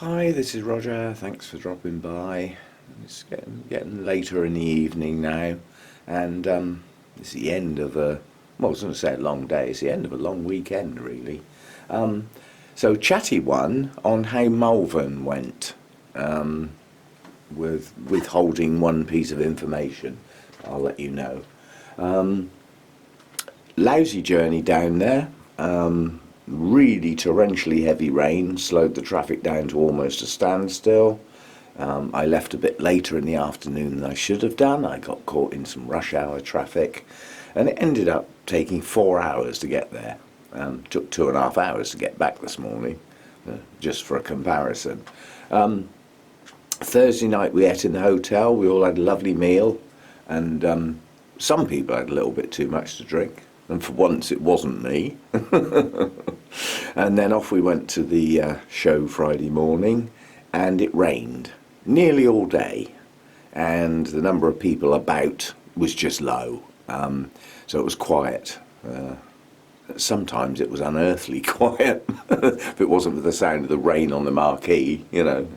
Hi, this is Roger. Thanks for dropping by. It's getting later in the evening now, and it's the end of well, I was going to say a long day. It's the end of a long weekend, really. So, chatty one on how Malvern went, with withholding one piece of information. I'll let you know. Lousy journey down there. Really torrentially heavy rain slowed the traffic down to almost a standstill. I left a bit later in the afternoon than I should have done. I got caught in some rush hour traffic, and it ended up taking 4 hours to get there. Took 2.5 hours to get back this morning, just for a comparison. Thursday night we ate in the hotel. We all had a lovely meal, and some people had a little bit too much to drink. And for once it wasn't me. And then off we went to the show Friday morning, and it rained nearly all day, and the number of people about was just low, so it was quiet. Sometimes it was unearthly quiet. If it wasn't for the sound of the rain on the marquee, it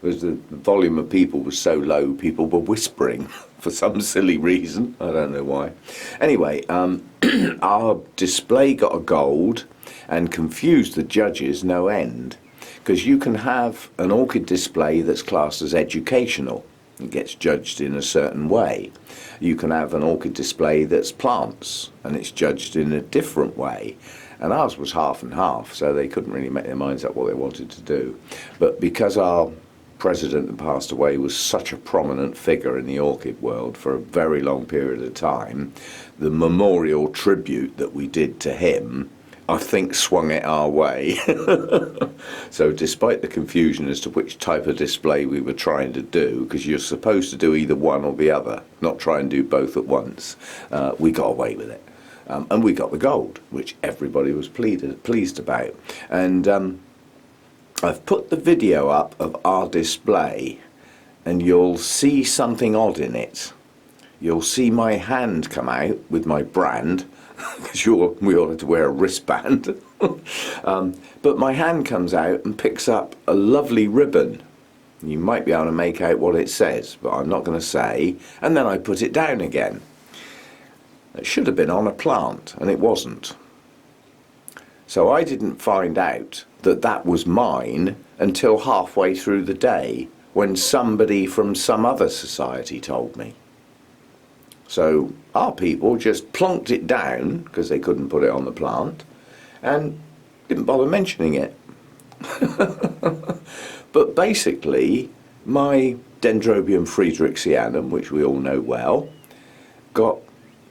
was the volume of people was so low, people were whispering for some silly reason. I don't know why. Anyway, our display got a gold and confused the judges no end, because you can have an orchid display that's classed as educational. It gets judged in a certain way. You can have an orchid display that's plants, and it's judged in a different way. And ours was half and half, so they couldn't really make their minds up what they wanted to do. But because our president that passed away was such a prominent figure in the orchid world for a very long period of time, the memorial tribute that we did to him, I think, swung it our way. So despite the confusion as to which type of display we were trying to do, because you're supposed to do either one or the other, not try and do both at once, we got away with it. And we got the gold, which everybody was pleased about. And I've put the video up of our display, and you'll see something odd in it. You'll see my hand come out with my brand, because we all had to wear a wristband. But my hand comes out and picks up a lovely ribbon. You might be able to make out what it says, but I'm not going to say. And then I put it down again. It should have been on a plant, and it wasn't. So I didn't find out that that was mine until halfway through the day, when somebody from some other society told me. So our people just plonked it down, because they couldn't put it on the plant, and didn't bother mentioning it. But basically, my Dendrobium friedrichsianum, which we all know well, got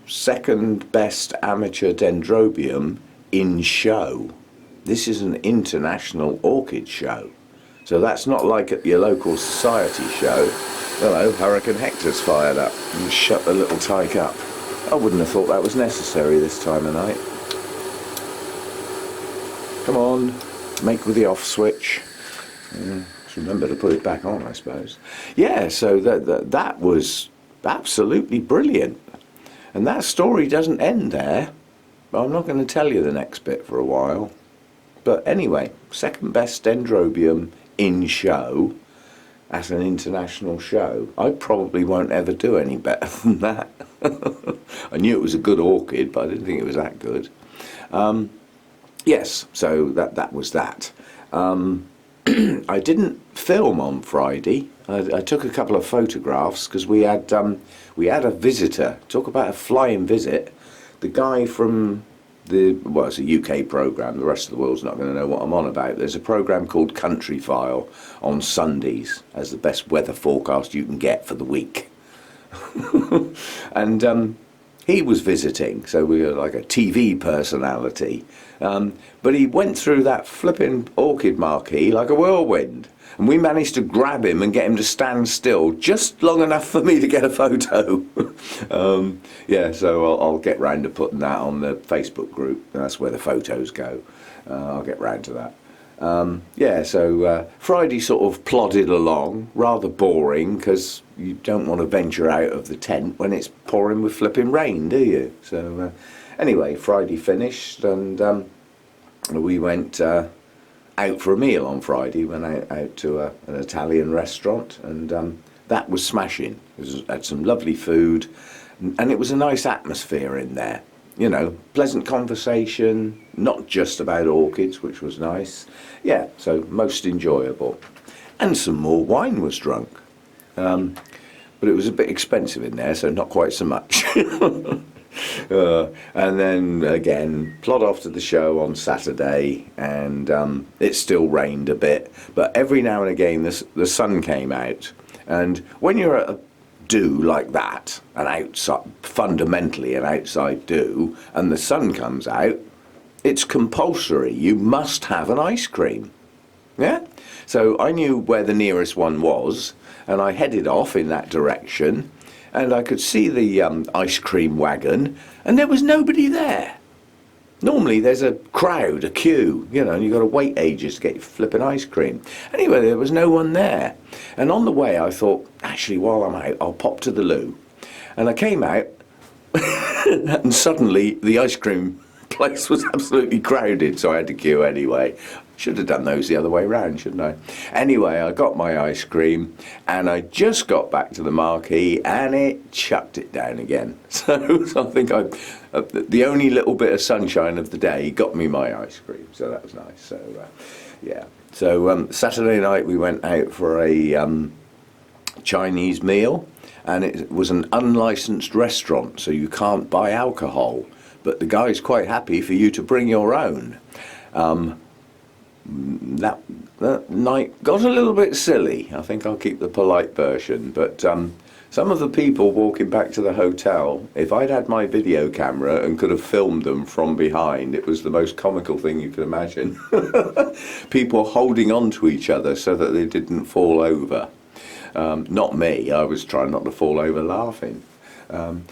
second best amateur dendrobium in show. This is an international orchid show, so that's not like at your local society show. Hello, Hurricane Hector's fired up and shut the little tyke up. I wouldn't have thought that was necessary this time of night. Come on, make with the off switch. Just remember to put it back on, I suppose. Yeah, so that was absolutely brilliant. And that story doesn't end there. I'm not going to tell you the next bit for a while. But anyway, second best dendrobium in show at an international show. I probably won't ever do any better than that. I knew it was a good orchid, but I didn't think it was that good. Yes, so that was that. I didn't film on Friday. I took a couple of photographs because we had a visitor. Talk about a flying visit. The guy from it's a UK programme, the rest of the world's not going to know what I'm on about. There's a programme called Country File on Sundays as the best weather forecast you can get for the week. And he was visiting, so we were like a TV personality. But he went through that flipping orchid marquee like a whirlwind. And we managed to grab him and get him to stand still just long enough for me to get a photo. Yeah, so I'll get round to putting that on the Facebook group. That's where the photos go. I'll get round to that. Yeah, so Friday sort of plodded along, rather boring, because you don't want to venture out of the tent when it's pouring with flipping rain, do you? So anyway, Friday finished, and we went out for a meal on Friday. Went out to an Italian restaurant, and that was smashing. Had some lovely food, and it was a nice atmosphere in there. You know, pleasant conversation, not just about orchids, which was nice. Yeah, so most enjoyable. And some more wine was drunk. But it was a bit expensive in there, so not quite so much. And then again, plod off to the show on Saturday, and it still rained a bit. But every now and again, the sun came out. And when you're at a do like that, an outside, fundamentally an outside do, and the sun comes out, it's compulsory. You must have an ice cream. Yeah? So I knew where the nearest one was, and I headed off in that direction, and I could see the ice cream wagon, and there was nobody there. Normally there's a crowd, a queue, you know, and you've got to wait ages to get your flipping ice cream. Anyway, there was no one there. And on the way I thought, actually, while I'm out, I'll pop to the loo. And I came out, and suddenly the ice cream place was absolutely crowded, so I had to queue anyway. Should have done those the other way round, shouldn't I? Anyway, I got my ice cream, and I just got back to the marquee, and it chucked it down again. So I think the only little bit of sunshine of the day got me my ice cream, so that was nice. So yeah. So Saturday night we went out for a Chinese meal, and it was an unlicensed restaurant, so you can't buy alcohol, but the guy's quite happy for you to bring your own. That night got a little bit silly. I think I'll keep the polite version, but some of the people walking back to the hotel, if I'd had my video camera and could have filmed them from behind, it was the most comical thing you could imagine. People holding on to each other so that they didn't fall over. Not me, I was trying not to fall over laughing.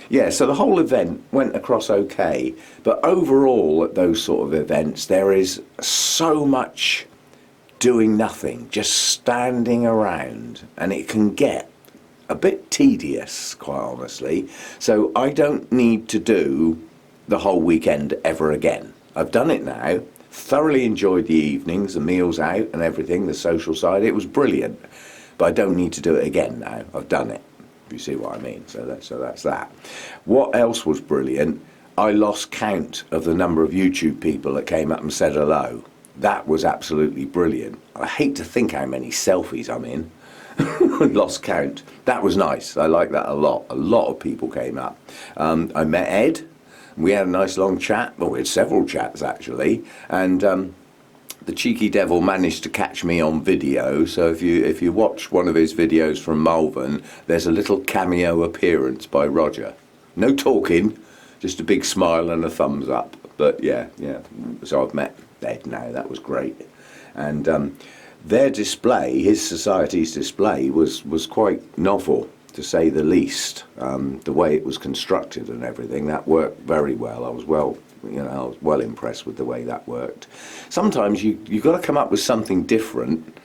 Yeah, so the whole event went across okay, but overall at those sort of events there is so much doing nothing, just standing around, and it can get a bit tedious, quite honestly. So I don't need to do the whole weekend ever again. I've done it now, thoroughly enjoyed the evenings, the meals out and everything, the social side. It was brilliant, but I don't need to do it again now. I've done it. If you see what I mean. So that's that. What else was brilliant? I lost count of the number of YouTube people that came up and said hello. That was absolutely brilliant. I hate to think how many selfies I'm in. Lost count. That was nice. I like that a lot. A lot of people came up. I met Ed. We had a nice long chat. Well, we had several chats actually, and the cheeky devil managed to catch me on video, so if you watch one of his videos from Malvern, there's a little cameo appearance by Roger. No talking, just a big smile and a thumbs up. But yeah. So I've met Ed now, that was great. And their display, his society's display, was quite novel, to say the least. The way it was constructed and everything, that worked very well. I was well impressed with the way that worked. Sometimes you've got to come up with something different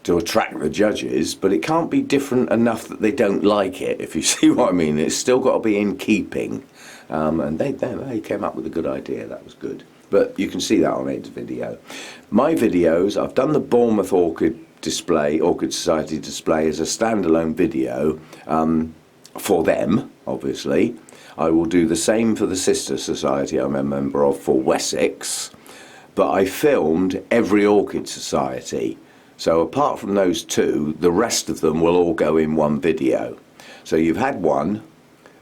to attract the judges, but it can't be different enough that they don't like it, if you see what I mean. It's still got to be in keeping. And they came up with a good idea. That was good. But you can see that on Ed's video. My videos, I've done the Bournemouth Orchid Society display as a standalone video for them, obviously. I will do the same for the sister society I'm a member of for Wessex, but I filmed every Orchid Society. So apart from those two, the rest of them will all go in one video. So you've had one,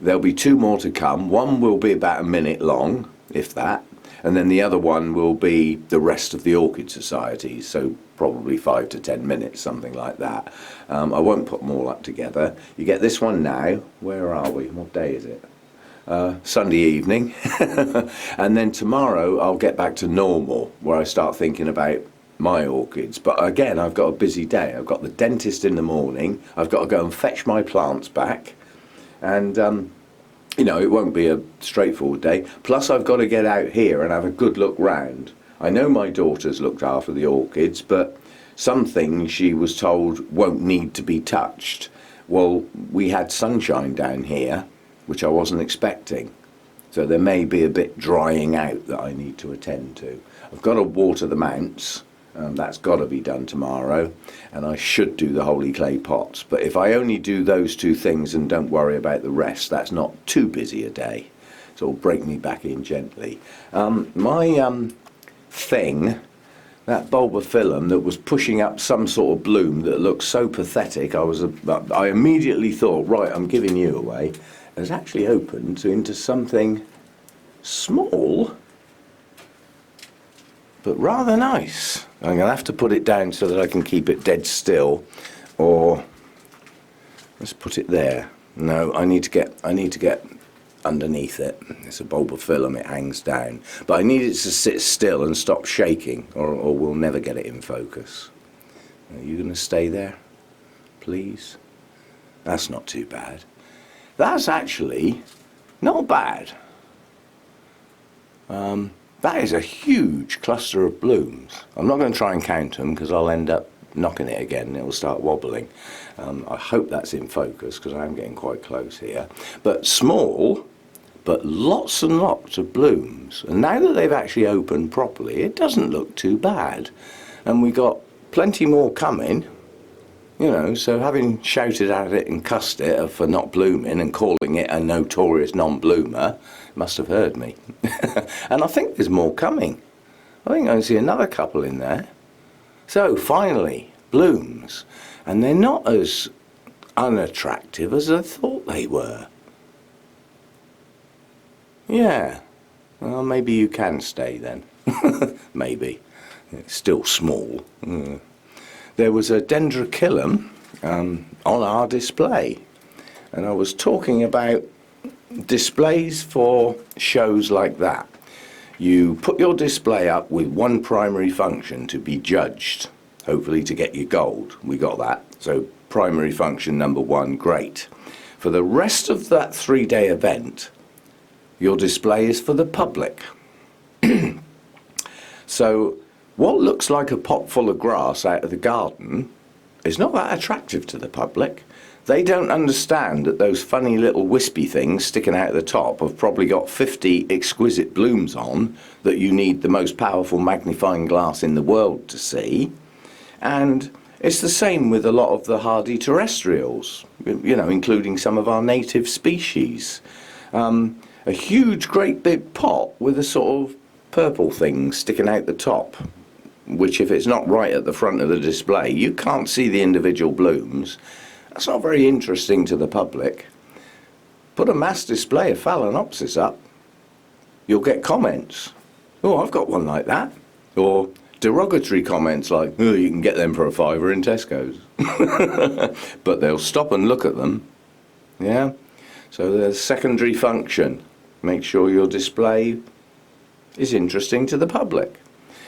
there'll be two more to come. One will be about a minute long, if that, and then the other one will be the rest of the Orchid Societies, so probably 5 to 10 minutes, something like that. I won't put them all up together. You get this one now. Where are we? What day is it? Sunday evening. And then tomorrow I'll get back to normal, where I start thinking about my orchids. But again, I've got a busy day. I've got the dentist in the morning. I've got to go and fetch my plants back, and it won't be a straightforward day. Plus I've got to get out here and have a good look round. I know my daughter's looked after the orchids, but some things she was told won't need to be touched. Well, we had sunshine down here, which I wasn't expecting. So there may be a bit drying out that I need to attend to. I've got to water the mounts, That's got to be done tomorrow, and I should do the holy clay pots. But if I only do those two things and don't worry about the rest, that's not too busy a day. So it'll break me back in gently. My thing, that bulbophyllum that was pushing up some sort of bloom that looked so pathetic, I immediately thought, right, I'm giving you away. Has actually opened into something small, but rather nice. I'm going to have to put it down so that I can keep it dead still, or let's put it there. No, I need to get underneath it. It's a bulbophyllum, it hangs down, but I need it to sit still and stop shaking, or we'll never get it in focus. Are you going to stay there, please? That's not too bad. That's actually not bad. That is a huge cluster of blooms. I'm not going to try and count them because I'll end up knocking it again and it will start wobbling. I hope that's in focus because I am getting quite close here. But small, but lots and lots of blooms. And now that they've actually opened properly, it doesn't look too bad. And we got plenty more coming, you know, so having shouted at it and cussed it for not blooming and calling it a notorious non-bloomer, must have heard me. And I think there's more coming. I think I can see another couple in there. So finally, blooms. And they're not as unattractive as I thought they were. Yeah. Well, maybe you can stay then. Maybe. It's still small. There was a dendrochilum on our display. And I was talking about displays for shows like that. You put your display up with one primary function to be judged, hopefully to get your gold. We got that. So primary function number one, great. For the rest of that 3-day event, your display is for the public. So what looks like a pot full of grass out of the garden is not that attractive to the public. They don't understand that those funny little wispy things sticking out the top have probably got 50 exquisite blooms on that you need the most powerful magnifying glass in the world to see. And it's the same with a lot of the hardy terrestrials, you know, including some of our native species. A huge, great big pot with a sort of purple thing sticking out the top, which if it's not right at the front of the display, you can't see the individual blooms. That's not very interesting to the public. Put a mass display of Phalaenopsis up, you'll get comments. Oh, I've got one like that. Or derogatory comments like, oh, you can get them for £5 in Tesco's. But they'll stop and look at them. Yeah? So there's secondary function. Make sure your display is interesting to the public.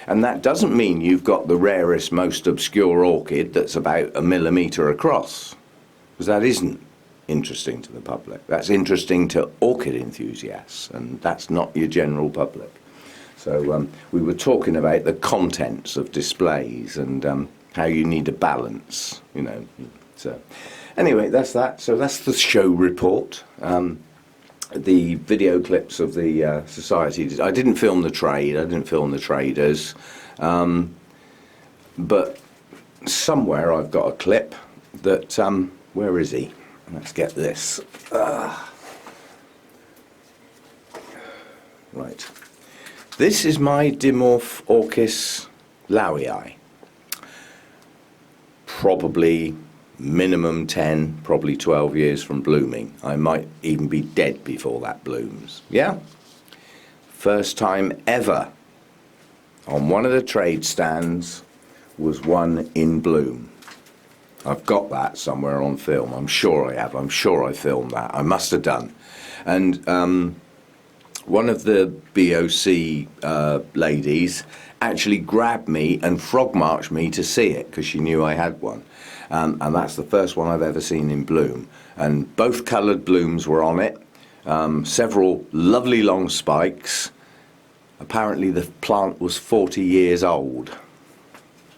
And that doesn't mean you've got the rarest, most obscure orchid that's about 1 millimetre across. Because that isn't interesting to the public. That's interesting to orchid enthusiasts, and that's not your general public. So we were talking about the contents of displays and how you need a balance, you know. So anyway, that's that. So that's the show report. The video clips of the society. I didn't film the trade. I didn't film the traders. But somewhere I've got a clip that... where is he? Let's get this. Right. This is my Dimorph Orchis lowii. Probably minimum 10, probably 12 years from blooming. I might even be dead before that blooms. Yeah? First time ever on one of the trade stands was one in bloom. I've got that somewhere on film. I'm sure I have. I'm sure I filmed that. I must have done. And one of the BOC ladies actually grabbed me and frog marched me to see it because she knew I had one. And that's the first one I've ever seen in bloom. And both coloured blooms were on it. Several lovely long spikes. Apparently the plant was 40 years old.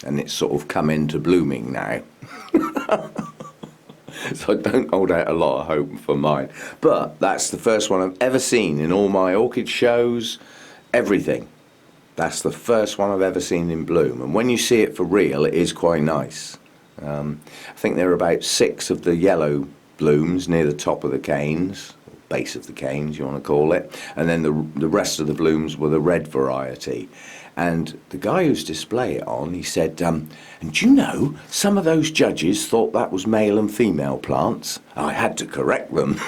And it's sort of come into blooming now. So I don't hold out a lot of hope for mine. But that's the first one I've ever seen in all my orchid shows. Everything. That's the first one I've ever seen in bloom, and when you see it for real, it is quite nice. I think there are about 6 of the yellow blooms near the top of the canes, base of the canes you want to call it, and then the rest of the blooms were the red variety. And the guy who's display it on, he said, and do you know, some of those judges thought that was male and female plants. I had to correct them.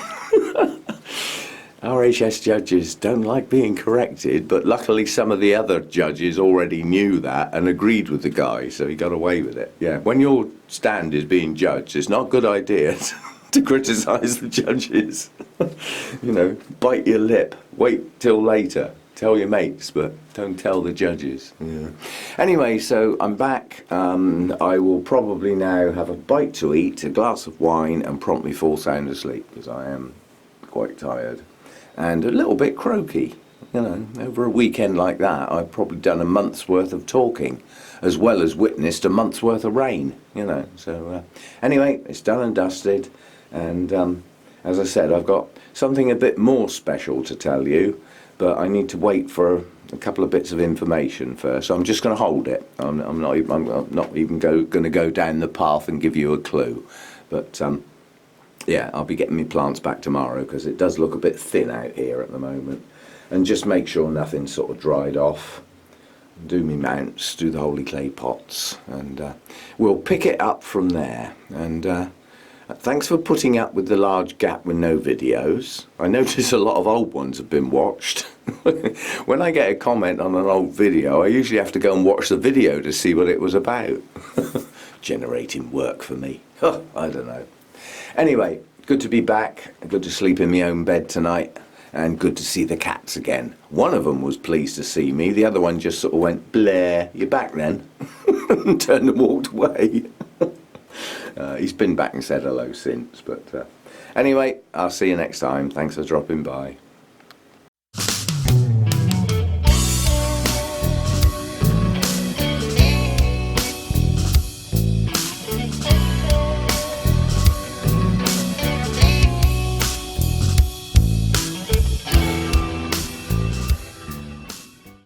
RHS judges don't like being corrected, but luckily some of the other judges already knew that and agreed with the guy, so he got away with it. Yeah, when your stand is being judged, it's not a good idea to criticise the judges. You know, bite your lip, wait till later. Tell your mates, but don't tell the judges. Yeah. Anyway, so I'm back. I will probably now have a bite to eat, a glass of wine, and promptly fall sound asleep, because I am quite tired. And a little bit croaky. You know, over a weekend like that, I've probably done a month's worth of talking, as well as witnessed a month's worth of rain. You know, so anyway, it's done and dusted, and as I said, I've got something a bit more special to tell you, but I need to wait for a couple of bits of information first. So I'm just going to hold it. I'm not even going to go down the path and give you a clue, but. Yeah, I'll be getting my plants back tomorrow, because it does look a bit thin out here at the moment. And just make sure nothing's sort of dried off. Do me mounts, do the holy clay pots, and we'll pick it up from there. And thanks for putting up with the large gap with no videos. I notice a lot of old ones have been watched. When I get a comment on an old video, I usually have to go and watch the video to see what it was about. Generating work for me. I don't know. Anyway, good to be back, good to sleep in my own bed tonight, and good to see the cats again. One of them was pleased to see me, the other one just sort of went, Blair, you're back then? And turned and walked away. He's been back and said hello since, but anyway, I'll see you next time. Thanks for dropping by.